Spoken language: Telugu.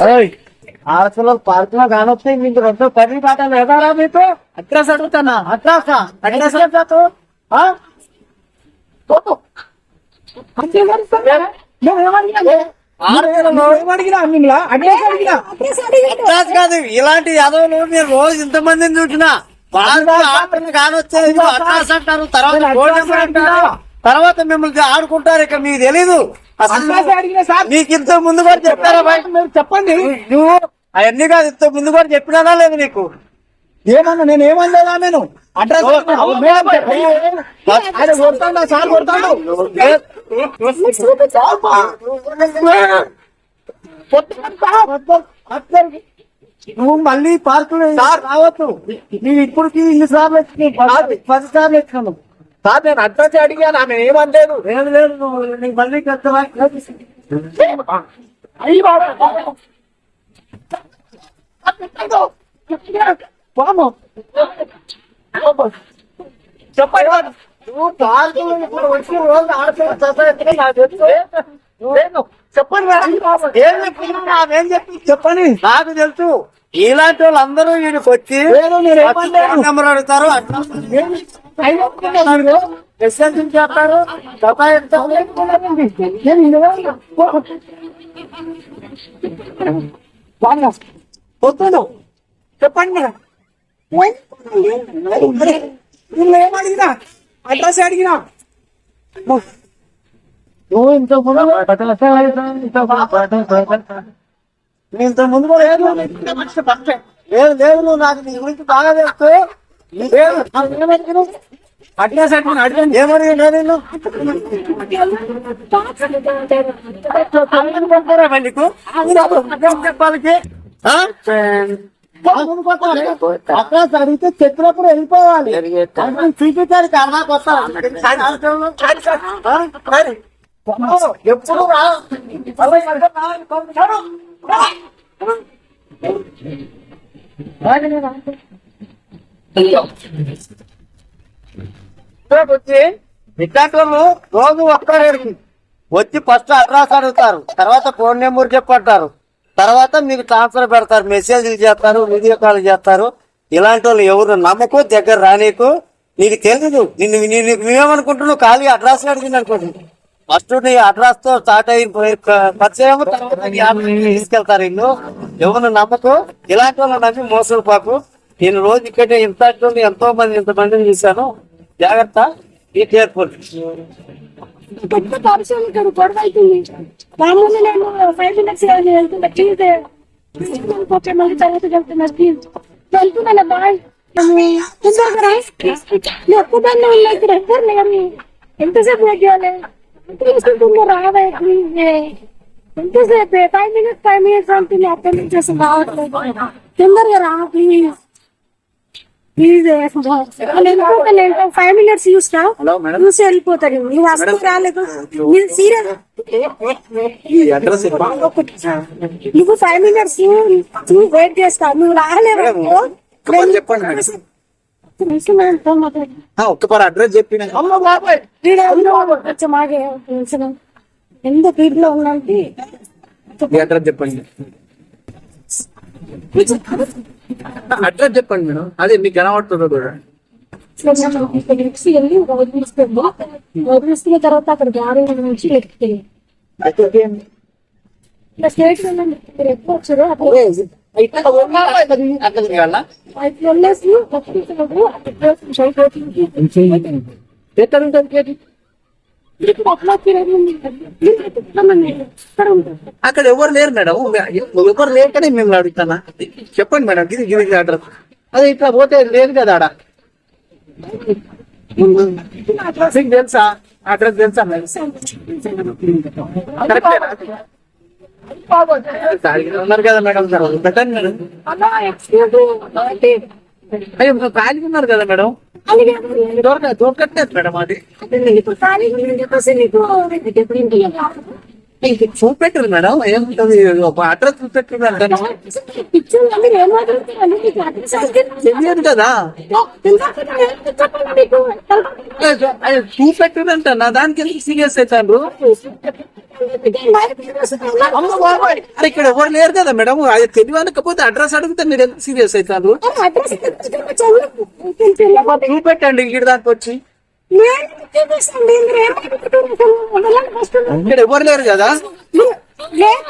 అసలు పార్క్ లో కానొస్తాయి మీకు రెండు పని పాటలు ఎదారా మీకు అడ్రస్ అడుగుతానా అడ్రస్ అడ్రస్ కాదు. ఇలాంటి యాదవులు నేను రోజు ఇంతమందిని చూసినా కానొచ్చేది అడ్రస్ అంటారు, తర్వాత మిమ్మల్ని ఆడుకుంటారు. ఇక మీకు తెలీదు. నీకు ఇంత ముందు కూడా చెప్పారా బయట? మీరు చెప్పండి. నువ్వు అవన్నీ కాదు, ఇంత ముందు కూడా చెప్పినారా లేదు నీకు? ఏమన్నా నేను ఏమన్నా నేను అడ్రస్ కొడతాడు సార్ కొడతాడు. నువ్వు మళ్ళీ పార్కులు రావద్దు. నేను ఇప్పటికి 2 సార్లు వచ్చినావు, 10 సార్లు వచ్చినాను సార్. నేను అడ్రస్ అడిగాను, ఆమె ఏమనలేదు. లేదు నీకు మళ్ళీ చెప్పండి. నువ్వు పార్కులు ఇప్పుడు వచ్చిన రోజు చెప్పండి. నాకు తెలుసు ఇలాంటి వాళ్ళు అందరూ వీడికి వచ్చి నెంబర్ అడుగుతారు, ఎస్ఎంసీ చేస్తారు, వద్దు చెప్పండి. ఏమడిగినా అడ్రస్ అడిగినా నువ్వు ఇంత ముందు కూడా లేదు నువ్వు నాకు నీ గురించి బాగా తెలుసు. అడ్రస్ అడిగిన ఏమడిగినా నేను నీకు చెప్పాలి. అడ్రస్ అడిగితే చెప్పినప్పుడు వెళ్ళిపోవాలి. చూపించాలి అర్థానికి వస్తారు. ఎప్పుడు వచ్చి ఇట్లాంటి వాళ్ళు రోజు వస్తారు. వచ్చి ఫస్ట్ అడ్రస్ అడుగుతారు, తర్వాత ఫోన్ నెంబర్ చెప్పంటారు, తర్వాత మీకు ట్రాన్స్ఫర్ పెడతారు, మెసేజ్లు చేస్తారు, వీడియో కాల్ చేస్తారు. ఇలాంటి వాళ్ళు ఎవరు నమ్మకు, దగ్గర రానీకు. నీకు తెలియదు. నువ్వేమనుకుంటున్నావు? ఖాళీ అడ్రస్ అడిగింది అనుకోండి. ఫస్ట్ నీ అడ్రస్ తో స్టార్ట్ అయిన పరిచయం తీసుకెళ్తారు. ఇల్లు ఎవరు నమ్మకు. ఇలాంటి వాళ్ళు నమ్మి మోసలు పాకు. నేను రోజు ఇక్కడ ఎంతో మంది ఇంతమందిని చూశాను. జాగ్రత్త, ఈ కేర్ఫుల్. గొడవ అవుతుంది. మామూలు నేను 5 minutes వెళ్తున్నా, ప్లీజ్ మళ్ళీ తర్వాత వెళ్తున్నా బాయ్. ఒక్కదాన్ని ఉన్నా ఇక్కడ ఎవ్వరు లేరు. ఎంతసేపు వెయిట్ చేయాలి? రావే ప్లీజ్. ఎంతసేపు? 5 minutes అంటుంది. అక్కడి నుంచి అసలు రావట్లేదు. తొందరగా రా ప్లీజ్. ప్లీజ్ 5 minutes చూసినా చూసి వెళ్ళిపోతాడు. నువ్వు అసలు రాలేదు. మీరు సీరియస్. నువ్వు 5 minutes వెయిట్ చేస్తావు. నువ్వు రాలేవు. ఒక్కసారి అడ్రస్ చెప్పిన ఎంత ఫీడ్ లో ఉందంటే అడ్రస్ చెప్పండి. అడ్రస్ చెప్పండి మేడం. అదే మీకు కనబడుతుందో కూడా. వదిలిస్తున్న తర్వాత అక్కడ గాడి నుంచి స్టేట్ ఎక్కువ వచ్చారు. అక్కడ ఎవరు లేరు మేడం. ఎవరు లేరు కానీ మేము అడుగుతానా? చెప్పండి మేడం. గిరి అడ్రస్ అదే ఇట్లా పోతే లేదు కదా ఆడ. తెలుసా? అడ్రస్ తెలుసా? ఉన్నారు కదా మేడం. పెట్టండి మేడం. అయ్యో ఖాళీ ఉన్నారు కదా మేడం. దొరకట్లేదు మేడం. అది చూపెట్టరు మేడం, ఏముంటది ఒక అడ్రస్ చూపెట్టరు అంటే పిచ్చోళ్ళు మీరు ఏం మాట్లాడుతున్నారు? మీకు అడ్రస్ తెలియదు కదా, చూపెట్టరంట నా దానికి ఎందుకు సీరియస్ అవుతారు? అమ్మ బాబాయ్, అరే ఇక్కడ ఎవరు లేరు కదా మేడం, అది తెలియకపోతే అడ్రస్ అడిగితే మీరు ఎందుకు సీరియస్ అవుతారు? చూపెట్టండి ఇక్కడ దానికి వచ్చి, ఇక్కడ ఎవరు లేరు కదా. లేదు